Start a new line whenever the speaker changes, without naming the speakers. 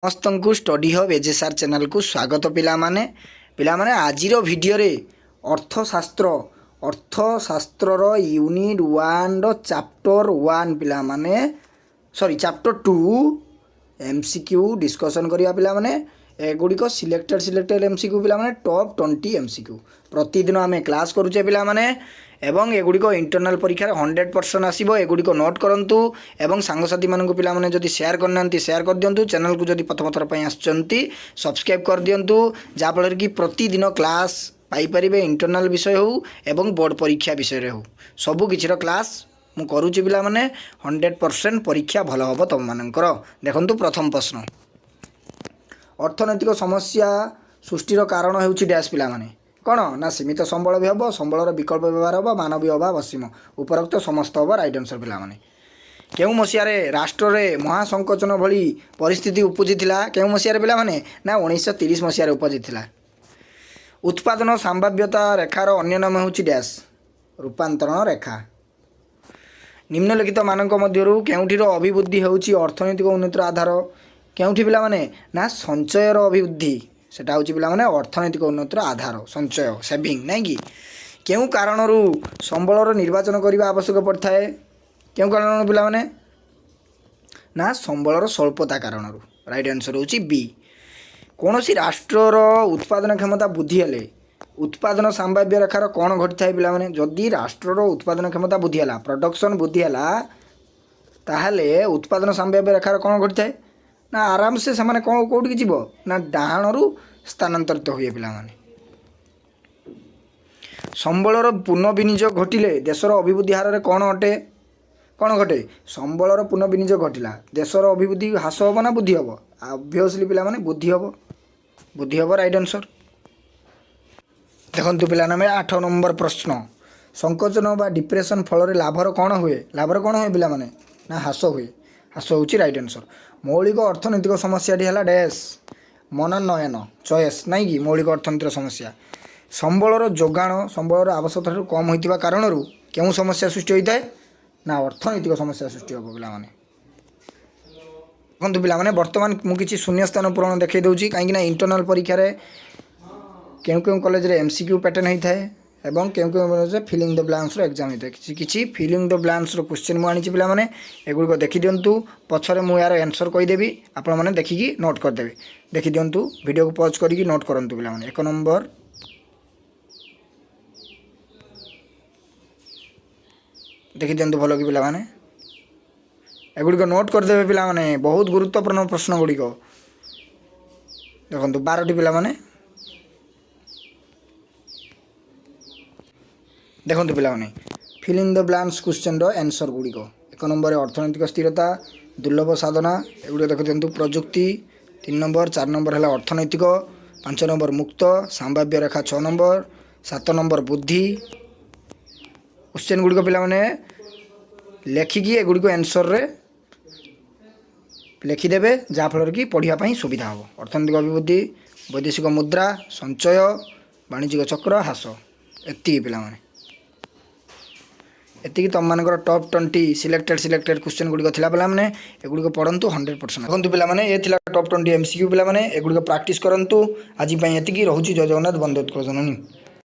ସମସ୍ତଙ୍କୁ study hub ଏଜେସାର୍ ଚ୍ୟାନେଲକୁ ସ୍ୱାଗତ। ପିଲାମାନେ ଆଜିର ଭିଡ଼ିଓରେ ଅର୍ଥଶାସ୍ତ୍ରର ୟୁନିଟ୍ 1ର ଚାପ୍ଟର 1 ଚାପ୍ଟର 2 MCQ ଡିସ୍କସନ୍ କରିବା। ପିଲାମାନେ ଏଗୁଡ଼ିକ ସିଲେକ୍ଟେଡ୍ MCQ ପିଲାମାନେ ଟପ୍ 20 MCQ ପ୍ରତିଦିନ ଆମେ କ୍ଲାସ୍ କରୁଛେ ପିଲାମାନେ, ଏବଂ ଏଗୁଡ଼ିକ ଇଣ୍ଟରନାଲ୍ ପରୀକ୍ଷାରେ 100% ଆସିବ। ଏଗୁଡ଼ିକ ନୋଟ୍ କରନ୍ତୁ ଏବଂ ସାଙ୍ଗସାଥୀମାନଙ୍କୁ ପିଲାମାନେ ଯଦି ସେୟାର କରିନାହାନ୍ତି ସେୟାର କରିଦିଅନ୍ତୁ। ଚ୍ୟାନେଲକୁ ଯଦି ପ୍ରଥମ ଥର ପାଇଁ ଆସିଛନ୍ତି ସବସ୍କ୍ରାଇବ୍ କରିଦିଅନ୍ତୁ, ଯାହାଫଳରେ କି ପ୍ରତିଦିନ କ୍ଲାସ୍ ପାଇପାରିବେ। ଇଣ୍ଟରନାଲ୍ ବିଷୟ ହେଉ ଏବଂ ବୋର୍ଡ଼ ପରୀକ୍ଷା ବିଷୟରେ ହେଉ, ସବୁକିଛିର କ୍ଲାସ୍ ମୁଁ କରୁଛି ପିଲାମାନେ। 100% ପରୀକ୍ଷା ଭଲ ହେବ ତୁମମାନଙ୍କର। ଦେଖନ୍ତୁ ପ୍ରଥମ ପ୍ରଶ୍ନ, ଅର୍ଥନୈତିକ ସମସ୍ୟା ସୃଷ୍ଟିର କାରଣ ହେଉଛି ଡ୍ୟାସ୍ ପିଲାମାନେ। କ'ଣ ନା ସୀମିତ ସମ୍ବଳ ବି ହେବ, ସମ୍ବଳର ବିକଳ୍ପ ବ୍ୟବହାର ହେବ, ମାନବୀୟ ଅଭାବ ଅସୀମ। ଉପରୋକ୍ତ ସମସ୍ତ ହେବ ରାଇଟ୍ ଆନ୍ସର୍ ପିଲାମାନେ। କେଉଁ ମସିହାରେ ରାଷ୍ଟ୍ରରେ ମହାସଙ୍କୋଚନ ଭଳି ପରିସ୍ଥିତି ଉପୁଜିଥିଲା? କେଉଁ ମସିହାରେ ପିଲାମାନେ? ନା 1930 ମସିହାରେ ଉପୁଜିଥିଲା। ଉତ୍ପାଦନ ସମ୍ଭାବ୍ୟତା ରେଖାର ଅନ୍ୟ ନାମ ହେଉଛି ଡ୍ୟାସ୍? ରୂପାନ୍ତରଣ ରେଖା। ନିମ୍ନଲିଖିତ ମାନଙ୍କ ମଧ୍ୟରୁ କେଉଁଠିର ଅଭିବୃଦ୍ଧି ହେଉଛି ଅର୍ଥନୈତିକ ଉନ୍ନତିର ଆଧାର? କେଉଁଠି ପିଲାମାନେ? ନା ସଞ୍ଚୟର ଅଭିବୃଦ୍ଧି, ସେଟା ହେଉଛି ପିଲାମାନେ ଅର୍ଥନୈତିକ ଉନ୍ନତିର ଆଧାର। ସଞ୍ଚୟ, ସେଭିଂ, ନାଇଁ କି? କେଉଁ କାରଣରୁ ସମ୍ବଳର ନିର୍ବାଚନ କରିବା ଆବଶ୍ୟକ ପଡ଼ିଥାଏ? କେଉଁ କାରଣରୁ ପିଲାମାନେ? ନା ସମ୍ବଳର ସ୍ୱଳ୍ପତା କାରଣରୁ। ରାଇଟ୍ ଆନ୍ସର୍ ହେଉଛି ବି। କୌଣସି ରାଷ୍ଟ୍ରର ଉତ୍ପାଦନ କ୍ଷମତା ବୃଦ୍ଧି ହେଲେ ଉତ୍ପାଦନ ସମ୍ଭାବ୍ୟ ରେଖାର କ'ଣ ଘଟିଥାଏ ପିଲାମାନେ? ଯଦି ରାଷ୍ଟ୍ରର ଉତ୍ପାଦନ କ୍ଷମତା ବୃଦ୍ଧି ହେଲା, ପ୍ରଡକ୍ସନ୍ ବୃଦ୍ଧି ହେଲା, ତାହେଲେ ଉତ୍ପାଦନ ସମ୍ଭାବ୍ୟ ରେଖାର କ'ଣ ଘଟିଥାଏ? ନା ଆରାମସେ ସେମାନେ କେଉଁଠିକି ଯିବ? ନା ଡାହାଣରୁ ସ୍ଥାନାନ୍ତରିତ ହୁଏ ପିଲାମାନେ। ସମ୍ବଳର ପୁନଃବିନିଯୋଗ ଘଟିଲେ ଦେଶର ଅଭିବୃଦ୍ଧି ହାରରେ କ'ଣ ଘଟେ? ସମ୍ବଳର ପୁନଃବିନିଯୋଗ ଘଟିଲା, ଦେଶର ଅଭିବୃଦ୍ଧି ହ୍ରାସ ହେବ ନା ବୃଦ୍ଧି ହେବ? ଅବଭିୟସଲି ପିଲାମାନେ ବୃଦ୍ଧି ହେବ। Right answer. ଦେଖନ୍ତୁ ପିଲାମାନେ 8 ନମ୍ବର ପ୍ରଶ୍ନ, ସଙ୍କୋଚନ ବା ଡିପ୍ରେସନ୍ ଫଳରେ ଲାଭର କ'ଣ ହୁଏ ପିଲାମାନେ? ନା ହ୍ରାସ ହୁଏ। ହ୍ରାସ ହେଉଛି ରାଇଟ୍ ଆନ୍ସର୍। ମୌଳିକ ଅର୍ଥନୈତିକ ସମସ୍ୟାଟି ହେଲା ଡ୍ୟାସ୍? ମନୋନ୍ନୟନ, ଚଏସ୍, ନାଇଁ କି? ମୌଳିକ ଅର୍ଥନୈତିକ ସମସ୍ୟା। ସମ୍ବଳର ଯୋଗାଣ ସମ୍ବଳର ଆବଶ୍ୟକତାଠାରୁ କମ୍ ହୋଇଥିବା କାରଣରୁ କେଉଁ ସମସ୍ୟା ସୃଷ୍ଟି ହୋଇଥାଏ? ନା ଅର୍ଥନୈତିକ ସମସ୍ୟା ସୃଷ୍ଟି ହେବ ପିଲାମାନେ। ଦେଖନ୍ତୁ ପିଲାମାନେ, ବର୍ତ୍ତମାନ ମୁଁ କିଛି ଶୂନ୍ୟସ୍ଥାନ ପୂରଣ ଦେଖାଇ ଦେଉଛି, କାହିଁକିନା ଇଣ୍ଟରନାଲ୍ ପରୀକ୍ଷାରେ କେଉଁ କଲେଜରେ MCQ ପ୍ୟାଟର୍ନ ହୋଇଥାଏ ଏବଂ କେଉଁ କଲେଜରେ ଫିଲିଂ ଦ ବ୍ଲାଙ୍କ୍ସର ଏକ୍ଜାମ୍ ହୋଇଥାଏ। କିଛି ଫିଲିଂ ଦ ବ୍ଲାଙ୍କ୍ସର କ୍ୱେଶ୍ଚିନ୍ ମୁଁ ଆଣିଛି ପିଲାମାନେ, ଏଗୁଡ଼ିକ ଦେଖିଦିଅନ୍ତୁ। ପଛରେ ମୁଁ ଏହାର ଆନ୍ସର୍ କହିଦେବି, ଆପଣମାନେ ଦେଖିକି ନୋଟ୍ କରିଦେବେ। ଦେଖିଦିଅନ୍ତୁ, ଭିଡ଼ିଓକୁ ପଜ୍ କରିକି ନୋଟ୍ କରନ୍ତୁ ପିଲାମାନେ। 1 ନମ୍ବର, ଦେଖିଦିଅନ୍ତୁ ଭଲ କି ପିଲାମାନେ, ଏଗୁଡ଼ିକ ନୋଟ୍ କରିଦେବେ ପିଲାମାନେ। ବହୁତ ଗୁରୁତ୍ୱପୂର୍ଣ୍ଣ ପ୍ରଶ୍ନ ଗୁଡ଼ିକ। ଦେଖନ୍ତୁ 12ଟି ପିଲାମାନେ। ଦେଖନ୍ତୁ ପିଲାମାନେ, ଫିଲିଂ ଦ ବ୍ଲାଙ୍କ୍ସ କ୍ୱେଶ୍ଚିନ୍ର ଆନ୍ସର୍ ଗୁଡ଼ିକ। 1 ନମ୍ବରରେ ଅର୍ଥନୈତିକ ସ୍ଥିରତା, ଦୁର୍ଲଭ ସାଧନା, ଏଗୁଡ଼ିକ ଦେଖିଦିଅନ୍ତୁ। ପ୍ରଯୁକ୍ତି 3 ନମ୍ବର, 4 ନମ୍ବର ହେଲା ଅର୍ଥନୈତିକ, 5 ନମ୍ବର ମୁକ୍ତ, ସମ୍ଭାବ୍ୟ ରେଖା 6 ନମ୍ବର, 7 ନମ୍ବର ବୁଦ୍ଧି। କ୍ୱେଶ୍ଚିନ୍ ଗୁଡ଼ିକ ପିଲାମାନେ ଲେଖିକି ଏଗୁଡ଼ିକ ଆନ୍ସର୍ରେ ଲେଖିଦେବେ, ଯାହାଫଳରେ କି ପଢ଼ିବା ପାଇଁ ସୁବିଧା ହେବ। ଅର୍ଥନୈତିକ ଅଭିବୃଦ୍ଧି, ବୈଦେଶିକ ମୁଦ୍ରା, ସଞ୍ଚୟ, ବାଣିଜ୍ୟିକ ଚକ୍ର, ହ୍ରାସ। ଏତିକି ପିଲାମାନେ, ଏତିକି ତୁମମାନଙ୍କର ଟପ୍ 20 ସିଲେକ୍ଟେଡ୍ କ୍ୱେଶ୍ଚିନ୍ ଗୁଡ଼ିକ ଥିଲା ପିଲାମାନେ। ଏଗୁଡ଼ିକ ପଢ଼ନ୍ତୁ 100%। ଦେଖନ୍ତୁ ପିଲାମାନେ, ଏ ଥିଲା ଟପ୍ 20 MCQ ପିଲାମାନେ। ଏଗୁଡ଼ିକ ପ୍ରାକ୍ଟିସ୍ କରନ୍ତୁ। ଆଜି ପାଇଁ ଏତିକି, ରହୁଛି। ଜୟ ଜଗନ୍ନାଥ, ବନ୍ଦେ ଉତ୍କଳ ଜନନୀ।